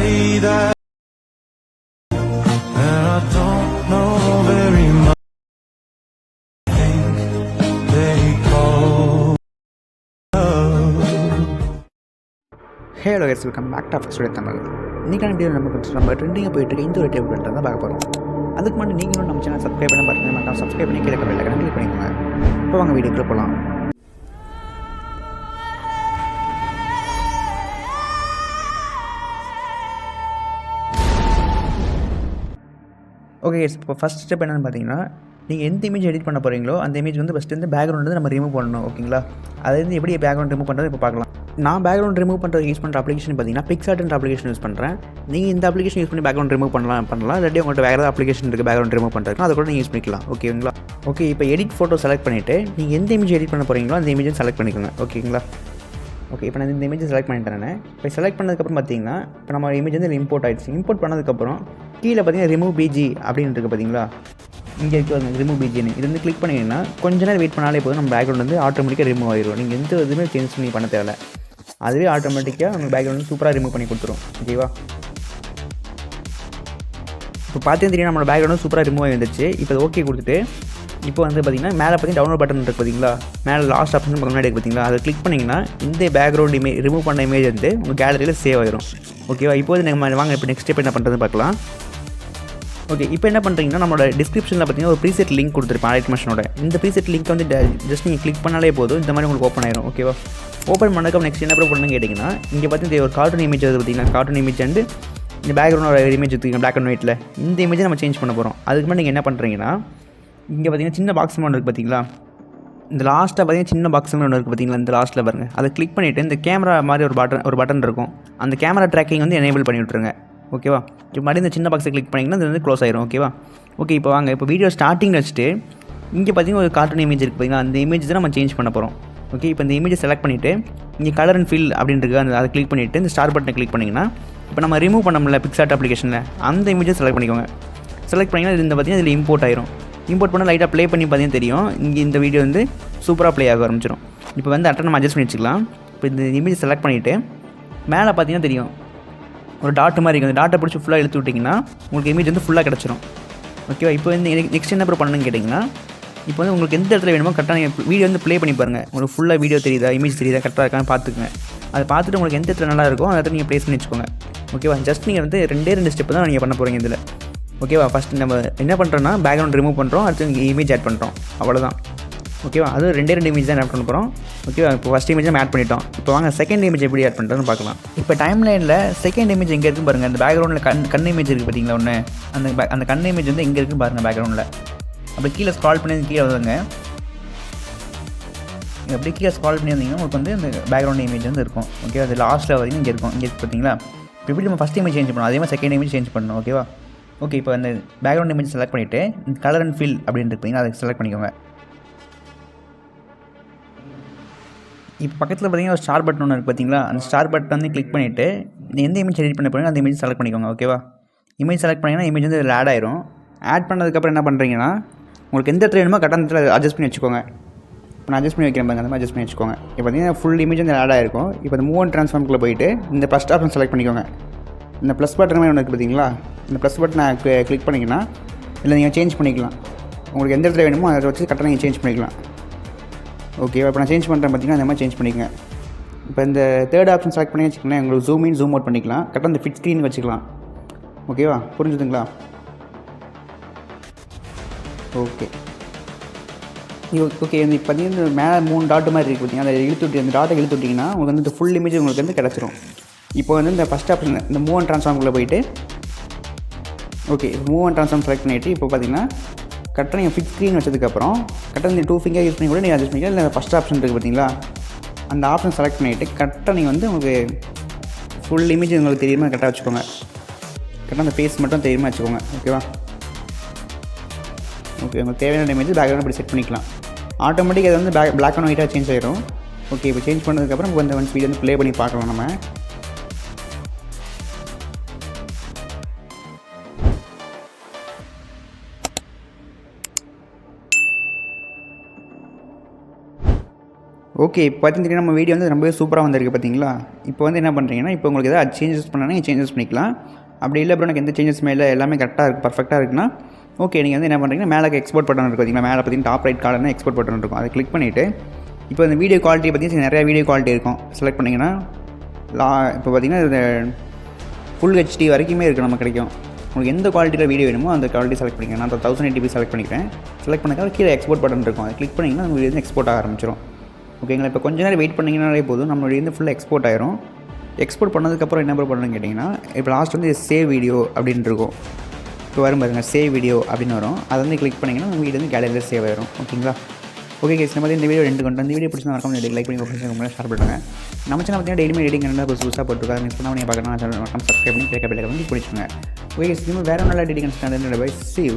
somebody that and I don't know very much. They call love. Hey லோகர்ஸ், welcome back to studio Tamil. இன்றைக்கான வீடியோ நம்ம ட்ரெண்டிங்காக போயிட்டு இருக்க இந்த ஒரு டேபிள் பண்ணுறது தான் பார்க்க போகிறோம். அதுக்கு முன்னாடி நீங்களும் நம்ம சேனல் சப்ஸ்கிரைப் பண்ண பாருங்கள், சப்ஸ்கிரைப் பண்ணி கீழே பெல் ஐகானை கிளிக் பண்ணிக்கோங்க. இப்போ வாங்க வீடியோக்குள்ள போகலாம். ஓகே, இப்போ ஃபஸ்ட் ஸ்டெப் என்னென்னு பார்த்தீங்கன்னா, நீங்கள் எந்த இமேஜ் எடிட் பண்ண போகிறீங்களோ அந்த இமேஜ் வந்து ஃபஸ்ட்டு வந்து பேக்ரவுண்ட் வந்து நம்ம ரிமூவ் பண்ணணும். ஓகேங்களா, அது வந்து எப்படி பேக்ரவுண்ட் ரிமூவ் பண்ணுறது இப்போ பார்க்கலாம். நான் பேக்ரவுண்ட் ரிமூவ் பண்ணுறது யூஸ் பண்ணுற அப்ளிகேஷன் பார்த்தீங்கன்னா பிக்சார்ட்ன்ற அப்ளிகேஷன் யூஸ் பண்ணுறேன். நீங்கள் இந்த அப்ளிகேஷன் யூஸ் பண்ணி பேக்ரவுண்ட் ரிமூவ் பண்ணலாம். இல்லாட்டி உங்கள்கிட்ட வேறு ஏதாவது அப்ளிகேஷன் இருக்குது பேக்ரவுண்ட் ரிமூவ் பண்ணுறதுக்கு, அதை கூட நீங்கள் யூஸ் பண்ணிக்கலாம். ஓகேங்களா. ஓகே, இப்போ எடிட் ஃபோட்டோ செலக்ட் பண்ணிவிட்டு நீங்கள் எந்த இமேஜ் எடிட் பண்ண போகிறீங்களோ அந்த இமேஜை செலக்ட் பண்ணிக்கோங்க. ஓகேங்களா. ஓகே, இப்போ நான் இந்த இமேஜை செலக்ட் பண்ணிட்டேன். இப்போ செலக்ட் பண்ணதுக்கப்புறம் பார்த்தீங்கன்னா, இப்போ நம்ம இமேஜ் வந்து இம்போர்ட் ஆகிடுச்சு. இம்போர்ட் பண்ணதுக்கப்புறம் கீழே பார்த்தீங்கன்னா ரிமூவ் பிஜி அப்படின்னு இருக்குது பார்த்தீங்களா, இங்கே இருக்குது ரிமூவ் பிஜின்னு. இது வந்து கிளிக் பண்ணிங்கன்னா கொஞ்ச நேரம் வெயிட் பண்ணாலே போதும், நம்ம பேக்ரவுண்ட் வந்து ஆட்டோமேட்டிக்காக ரிமூவ் ஆகிடும். நீங்கள் எந்த இதுவுமே சேஞ்ச் பண்ணி பண்ண தேவை, அதுவே ஆட்டோமேட்டிக்காக நம்ம பேக்ரவுண்ட் வந்து சூப்பராக ரிமூவ் பண்ணி கொடுத்துரும். ஓகேவா. இப்போ பார்த்தீங்கன்னா தெரியும், நம்மளோட பேக்ரவுண்ட் சூப்பராக ரிமூவ் ஆகி வந்துச்சு. இப்போ அது ஓகே கொடுத்துட்டு இப்போ வந்து பார்த்திங்கன்னா மேலே பார்த்தீங்கன்னா டவுன்லோட் பட்டன் இருக்குது பார்த்தீங்களா, மேலே லாஸ்ட் ஆப்ஷன் முன்னாடி இருக்குது பார்த்தீங்களா, அதை கிளிக் பண்ணிங்கன்னா இந்த பேக்ரவுண்ட் இமேஜ் ரிமூவ் பண்ண இமேஜ் வந்து உங்கள் கேலரியில் சேவ் ஆகிடும். ஓகேவா. இப்போது நம்ம வாங்க இப்போ நெக்ஸ்ட் ஸ்டெப் என்ன பண்ணுறது பார்க்கலாம். ஓகே, இப்போ என்ன பண்ணுறீங்கன்னா, நம்மளோட டிஸ்கிரிப்ஷனில் பார்த்தீங்கன்னா ஒரு ப்ரீசெட் லிங்க் கொடுத்துருப்பேன் ஆனிமேஷனோட. இந்த ப்ரீசெட் லிங்க் வந்து ஜஸ்ட் நீங்கள் கிளிக் பண்ணாலே போதும், இந்த மாதிரி உங்களுக்கு ஓப்பன் ஆயிடும். ஓகேவா. ஓப்பன் பண்ணதுக்கு நெக்ஸ்ட் என்ன பண்ணுன்னு கேட்டிங்கன்னா, இங்கே பார்த்தீங்கன்னா ஒரு கார்ட்டூன் இமேஜ் வருது பார்த்தீங்கன்னா, கார்ட்டூன் இமேஜ் வந்து இந்த பேக்ரவுண்டோட இமேஜ் எடுத்துக்கிங்க பிளாக் அண்ட் ஒயிட்டில். இந்த இமேஜை நம்ம சேஞ்ச் பண்ண போகிறோம். அதுக்கு முன்னாடி நீங்கள் என்ன பண்ணுறீங்கன்னா, இங்கே பார்த்தீங்கன்னா சின்ன பாக்ஸ் ஒன்று இருக்குது பார்த்தீங்களா, இந்த லாஸ்ட்டாக பார்த்தீங்கன்னா சின்ன பாக்ஸ் ஒன்று இருக்குது பார்த்தீங்களா, இந்த லாஸ்ட்டில் பாருங்கள். அதை கிளிக் பண்ணிவிட்டு இந்த கேமரா மாதிரி ஒரு பட்டன் இருக்கும், அந்த கேமரா ட்ராக்கிங் வந்து எனேபிள் பண்ணி விட்ருங்க. ஓகேவா. இப்போ மறுபடியும் இந்த சின்ன பாக்ஸை கிளிக் பண்ணிங்கன்னா இது வந்து க்ளோஸ் ஆயிரும். ஓகேவா. ஓகே, இப்போ வாங்க இப்போ வீடியோ ஸ்டார்டிங்கில் வச்சுட்டு இங்கே பார்த்தீங்கன்னா ஒரு கார்ட்டூன் இமேஜ் இருக்குது பார்த்தீங்கன்னா, அந்த இமேஜ் தான் நம்ம சேஞ்ச் பண்ண போகிறோம். ஓகே, இப்போ இந்த இமேஜை செலக்ட் பண்ணிவிட்டு இங்கே கலர் அண்ட் ஃபில் அப்படின்றது அதை கிளிக் பண்ணிவிட்டு இந்த ஸ்டார் பட்டனை கிளிக் பண்ணிங்கன்னா, இப்போ நம்ம ரிமூவ் பண்ண முடியல பிக்சார்ட் அப்ளிகேஷனில் அந்த இமேஜை செலக்ட் பண்ணிக்கோங்க. செலக்ட் பண்ணிங்கன்னா இது இந்த பார்த்தீங்கன்னா இதில் இம்போர்ட் ஆயிரும். இம்போர்ட் பண்ண லைட்டாக ப்ளே பண்ணி பார்த்தீங்கன்னா தெரியும், இங்கே இந்த வீடியோ வந்து சூப்பராக ப்ளே ஆக ஆரம்பிச்சிடும். இப்போ வந்து நம்ம அட்ஜஸ்ட் பண்ணி வச்சுக்கலாம். இப்போ இந்த இமேஜ் செலக்ட் பண்ணிவிட்டு மேலே பார்த்தீங்கன்னா தெரியும் ஒரு டாட் மாதிரி இருக்குது, அந்த டாட்டை பிடிச்சி ஃபுல்லாக இழுத்து விட்டிங்கன்னா உங்களுக்கு இமேஜ் வந்து ஃபுல்லாக கிடச்சிரும். ஓகேவா. இப்போ வந்து நெக்ஸ்ட் என்ன பண்ணணும்னு கேட்டிங்கன்னா, இப்போ வந்து உங்களுக்கு எந்த இடத்துல வேணுமோ கரெக்டாக நீங்கள் வீடியோ வந்து ப்ளே பண்ணி பாருங்கள். உங்களுக்கு ஃபுல்லாக வீடியோ தெரியுதா, இமேஜ் தெரியுதா, கரெக்டாக இருக்கான்னு பார்த்துக்குங்க. அதை பார்த்துட்டு உங்களுக்கு எந்த இடத்துல நல்லா இருக்கோ அந்த இடத்துல நீங்கள் ப்ளேஸ் பண்ணி வச்சுக்கோங்க. ஓகேவா. ஜஸ்ட் நீங்கள் வந்து ரெண்டு ஸ்டெப் தான் நீங்கள் பண்ண போகிறீங்க இதில். ஓகேவா. ஃபஸ்ட்டு நம்ம என்ன பண்ணுறோன்னா பேக்ரவுண்ட் ரிமூவ் பண்ணுறோம், அடுத்து இங்கே இமேஜ் ஆட் பண்ணுறோம், அவ்வளோதான். ஓகேவா. அது ரெண்டு இமேஜ் தான் ஆட் பண்ண போகிறோம். ஓகேவா. இப்போ ஃபஸ்ட் இமேஜ் நம்ம ஆட் பண்ணிட்டோம். இப்போ வாங்க செகண்ட் இமேஜ் எப்படி ஆட் பண்ணுறதுன்னு பார்க்கலாம். இப்போ டைம் லைனில் செகண்ட் இமேஜ் எங்கே இருக்குது பாருங்கள், அந்த பேக்ரவுண்டில் கண் இமேஜ் இருக்குது பார்த்தீங்களா ஒன்று, அந்த கண் இமேஜ் வந்து எங்கே இருக்குது பாருங்கள் பேக்ரவுண்டில். அப்படி கீழே ஸ்க்ரால் பண்ணி கீழே வருதுங்க. அப்படி கீழே ஸ்க்ரால் பண்ணி வந்தீங்கன்னா உங்களுக்கு வந்து இந்த பேக்ரவுண்ட் இமேஜ் வந்து இருக்கும். ஓகே, அது லாஸ்ட்டில் வரைக்கும் இங்கே இருக்கும். இங்கே பார்த்தீங்களா. இப்போ எப்படி நம்ம ஃபஸ்ட் இமேஜ் சேஞ்ச் பண்ணணும், அதே மாதிரி செகண்ட் இமேஜ் சேஞ்ச் பண்ணணும். ஓகேவா. ஓகே, இப்போ அந்த பேக்ரவுண்ட் இமேஜ் செலக்ட் பண்ணிவிட்டு இந்த கலர் அண்ட் ஃபில் அப்படின்னு இருப்பீங்கன்னா அதை செலக்ட் பண்ணிக்கோங்க. இப்போ பக்கத்தில் பார்த்தீங்கன்னா ஒரு ஸ்டார் பட்டன் ஒன்று இருக்குது பார்த்தீங்களா, அந்த ஸ்டார் பட்டன் வந்து கிளிக் பண்ணிவிட்டு எந்த இமேஜ் எடிட் பண்ண போகிறீங்க அந்த இமேஜ் செலக்ட் பண்ணிக்கோங்க. ஓகேவா. இமேஜ் செலக்ட் பண்ணிங்கன்னா இமேஜ் வந்து இதில் ஆட் ஆயிரும். ஆட் பண்ணதுக்கப்புறம் என்ன பண்ணுறீங்கன்னா, உங்களுக்கு எந்த இடத்துல வேணுமோ கரெக்டாக அந்த இடத்துல அட்ஜஸ்ட் பண்ணி வச்சுக்கோங்க. இப்போ நான் அட்ஜஸ்ட் பண்ணி வைக்கிறேன் பாருங்க, அந்த மாதிரி அட்ஜஸ்ட் பண்ணி வச்சுக்கோங்க. இப்போ பார்த்தீங்கன்னா ஃபுல் இமேஜ் வந்து ஆட் ஆகிருக்கும். இப்போ இந்த மூவ் அண்ட் ட்ரான்ஸ்ஃபார்ம்குள்ளே போயிட்டு இந்த ஃபஸ்ட் ஆப்ஷன் செலக்ட் பண்ணிக்கோங்க. இந்த ப்ளஸ் பட்டன் மாதிரி ஒன்று இருக்குது பார்த்தீங்களா, இந்த ப்ளஸ் பட்டனை கிளிக் பண்ணிங்கன்னா இல்லை நீங்கள் சேஞ்ச் பண்ணிக்கலாம். உங்களுக்கு எந்த இடத்துல வேணுமோ அதை வச்சு கரெக்டாக நீங்கள் சேஞ்ச் பண்ணிக்கலாம். ஓகேவா. இப்போ நான் சேஞ்ச் பண்ணுறேன் பார்த்தீங்கன்னா அந்த மாதிரி சேஞ்ச் பண்ணிக்கங்க. இப்போ இந்த தேர்ட் ஆப்ஷன் செலக்ட் பண்ணி வச்சுக்கோங்களேன், உங்களுக்கு ஜூம் இன் ஜூம் அவுட் பண்ணிக்கலாம், கரெக்டாக இந்த ஃபிட் ஸ்க்ரீன் வச்சுக்கலாம். ஓகேவா. புரிஞ்சுதுங்களா. Okay okay. இப்போ பார்த்தீங்கன்னா மேலே 3 டாட் மாதிரி இருக்குது பார்த்தீங்கன்னா, அதை இழுத்து அந்த டாட்டை இழுத்து விட்டிங்கன்னா உங்களுக்கு வந்து இந்த ஃபுல் இமேஜ் உங்களுக்கு வந்து கிடச்சிரும். இப்போ வந்து இந்த ஃபஸ்ட் ஆப்ஷன் இந்த மூவ் அண்ட் ட்ரான்ஸ்ஃபார்ம்குள்ளே போயிட்டு okay move and transform select பண்ணிவிட்டு இப்போ பார்த்தீங்கன்னா கரெக்டாக நீங்கள் ஃபிட் ஸ்க்ரீன் வச்சதுக்கப்புறம் கரெக்டாக இந்த 2 ஃபிங்கர் யூஸ் பண்ணி கூட நீங்கள் அட்ஜஸ்ட் பண்ணிக்கலாம். இல்லை ஃபஸ்ட் ஆப்ஷன் இருக்குது பார்த்தீங்களா, அந்த ஆப்ஷன் செலக்ட் பண்ணிவிட்டு கரெக்டாக நீங்கள் வந்து உங்களுக்கு ஃபுல் இமேஜ் உங்களுக்கு தெரியுமா கரெக்டாக வச்சுக்கோங்க. கரெக்டாக அந்த ஃபேஸ் மட்டும் தெரியுமா வச்சுக்கோங்க. ஓகேவா. ஓகே, உங்களுக்கு தேவையான இமேஜ் பேக்ரவுண்ட் அப்படி செட் பண்ணிக்கலாம். ஆட்டோமேட்டிக்காக அது வந்து பிளாக் அண்ட் ஒயிட்டாக சேஞ்ச் ஆகிடும். ஓகே, இப்போ சேஞ்ச் பண்ணதுக்கப்புறம் இப்போ இந்த வீடியோ வந்து ப்ளே பண்ணி பார்க்கலாம் நம்ம. ஓகே, இப்போ பார்த்தீங்கன்னா நம்ம வீடியோ வந்து ரொம்பவே சூப்பராக வந்திருக்கு பார்த்தீங்களா? இப்போ வந்து என்ன பண்ணுறீங்கன்னா, இப்போ உங்களுக்கு ஏதாவது சேஞ்சஸ் பண்ணணும்னா சேஞ்சஸ் பண்ணிக்கலாம். அப்படி இல்லை ப்ரோ எனக்கு எந்த சேஞ்சஸுமே இல்லை, எல்லாமே கரெக்டாக இருக்குது, பர்ஃபெக்டாக இருக்குன்னா ஓகே, நீங்கள் வந்து என்ன பண்ணுறீங்கன்னா மேலே எக்ஸ்போர்ட் பட்டன் இருக்குது பார்த்தீங்களா? மேலே பார்த்தீங்கன்னா டாப் ரைட் கார்னர்னா எக்ஸ்போர்ட் பட்டன் இருக்கும். அதை கிளிக் பண்ணிவிட்டு இப்போ இந்த வீடியோ குவாலிட்டி பார்த்தீங்கன்னா நிறையா வீடியோ குவாலிட்டி இருக்கும். செலக்ட் பண்ணிங்கன்னா இப்போ பார்த்தீங்கன்னா இது ஃபுல் ஹெச்டி வரைக்குமே இருக்குது, நமக்கு கிடைக்கும். உங்களுக்கு எந்த குவாலிட்டியில் வீடியோ வேணுமோ அந்த குவாலிட்டி செலக்ட் பண்ணிக்கிறேன். நான் 1080p செலக்ட் பண்ணிக்கிறேன். செலக்ட் பண்ணிக்கிறேன், கீழே எக்ஸ்போர்ட் பட்டன் இருக்கும். அதை கிளிக் பண்ணிங்கன்னா நம்ம வீடியோ எக்ஸ்போர்ட் ஆக ஆரம்பிச்சிடும். ஓகேங்களா? இப்போ கொஞ்ச நேரம் வெயிட் பண்ணிங்கனாலே போதும், நம்மளுடைய வந்து ஃபுல்லாக எக்ஸ்போர்ட் ஆயிரும். எக்ஸ்போர்ட் பண்ணதுக்கப்புறம் என்ன பண்ணணும்னு கேட்டிங்கன்னா, இப்போ லாஸ்ட் வந்து சேவ் வீடியோ அப்படின்னு இருக்கும். இப்போ வரும் பாருங்கள், சேவ் வீடியோ அப்படின்னு வரும். அதை வந்து கிளிக் பண்ணிங்கன்னா நம்ம வீடியோ வந்து கேலரியில் சேவ் ஆயிரும். ஓகேங்களா? ஓகே கேஸ், இந்த மாதிரி இந்த வீடியோ 2 கொண்டு இந்த வீடியோ பிடிச்சா மறக்காம லைக் பண்ணி உங்கள் ஷேர் பண்ணுங்கள். நம்ம சேனல் பார்த்தீங்கன்னா டெய்லியுமே எடிட்டிங் என்ன புதுசாக போட்டுருக்காங்க. மிஸ் பண்ணாமல் நீங்கள் பார்க்கலாம். சேனல் மறக்காம சப்ஸ்கிரைப் பண்ணி கேட்க பிள்ளைங்க வந்து பிடிச்சிங்க. ஓகே கேஸ், வேறு நல்ல editing standard bye see you.